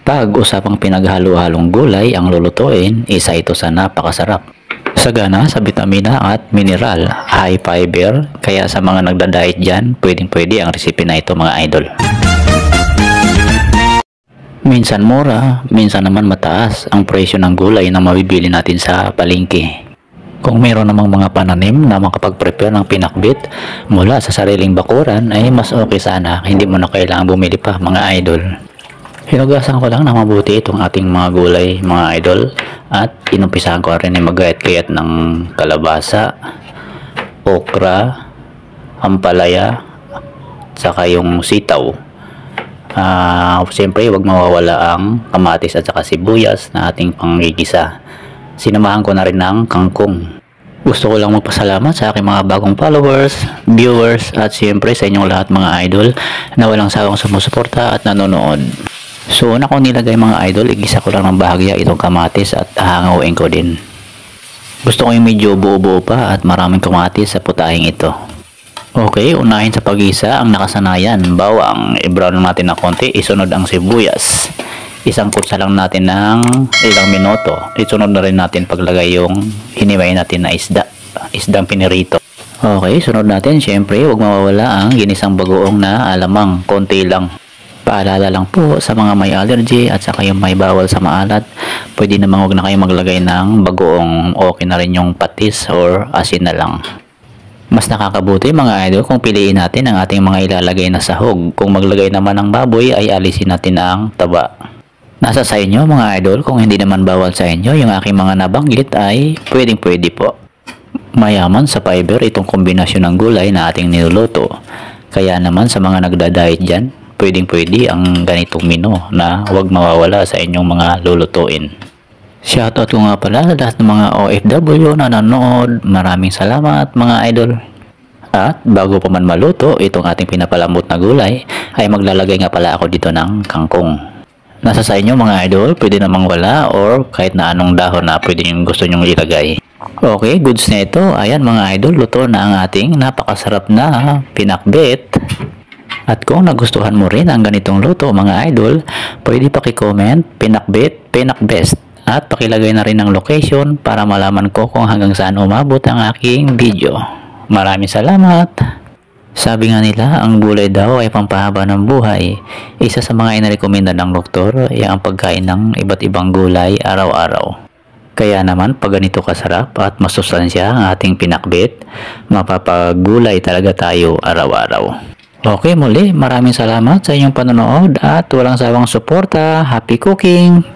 Pag usapang pinaghalo-halong gulay ang lulutuin, isa ito sa napakasarap. Sagana sa bitamina at mineral, high fiber, kaya sa mga nagda-diet dyan, pwedeng-pwede ang recipe na ito mga idol. Minsan mura, minsan naman mataas ang presyo ng gulay na mabibili natin sa palengke. Kung meron namang mga pananim na makapag-prepare ng pinakbit mula sa sariling bakuran ay mas okay sana, hindi mo na kailangan bumili pa mga idol. Hinugasan ko lang na mabuti itong ating mga gulay mga idol at inumpisahan ko rin ay magayat-gayat ng kalabasa, okra, ampalaya, saka yung sitaw. Siyempre wag mawawala ang kamatis at saka sibuyas na ating panggigisa. Sinamahan ko na rin ng kangkong. Gusto ko lang magpasalamat sa aking mga bagong followers, viewers at siyempre sa inyong lahat mga idol na walang sawang sumusuporta at nanonood. So una ko nilagay mga idol, igisa ko lang ng bahagya itong kamatis at hahangawin ko din. Gusto ko yung medyo buo-buo pa at maraming kamatis sa putahing ito. Okay, unahin sa pag-isa ang nakasanayan. Bawang, i-brown natin na konti, isunod ang sibuyas. Isang kutsa lang natin ng ilang minuto. Isunod na rin natin paglagay yung hinimay natin na isdang pinirito. Okay, sunod natin, syempre huwag mawawala ang ginisang bagoong na alamang, konti lang. Paalala lang po sa mga may allergy at saka yung may bawal sa maalat, pwede namang huwag na kayo maglagay ng bagoong, okay na rin yung patis or asin na lang. Mas nakakabuti mga idol kung piliin natin ang ating mga ilalagay na sahog. Kung maglagay naman ng baboy ay alisin natin ang taba. Nasa sa inyo mga idol, kung hindi naman bawal sa inyo, yung aking mga nabanggit ay pwedeng-pwede po. Mayaman sa fiber itong kombinasyon ng gulay na ating niluluto. Kaya naman sa mga nagda-diet dyan, pwedeng-pwede ang ganitong menu na huwag mawawala sa inyong mga lulutuin. Shoutout ko nga pala sa lahat ng mga OFW na nanonood. Maraming salamat mga idol. At bago pa man maluto itong ating pinapalambot na gulay, ay maglalagay nga pala ako dito ng kangkong. Nasa sa inyo mga idol, pwede namang wala or kahit na anong dahon na pwede yung gusto nyong ilagay. Okay, goods na ito. Ayan mga idol, luto na ang ating napakasarap na pinakbit. At kung nagustuhan mo rin ang ganitong luto mga idol, pwede paki-comment, pinakbit, pinakbest. At pakilagay na rin ang location para malaman ko kung hanggang saan umabot ang aking video. Maraming salamat! Sabi nga nila, ang gulay daw ay pampahaba ng buhay. Isa sa mga inirekomenda ng doktor ay ang pagkain ng iba't ibang gulay araw-araw. Kaya naman, pag ganito kasarap at masustansya ang ating pinakbit, mapapagulay talaga tayo araw-araw. Okay, muli, maraming salamat sa inyong panonood at walang sawang suporta. Happy cooking!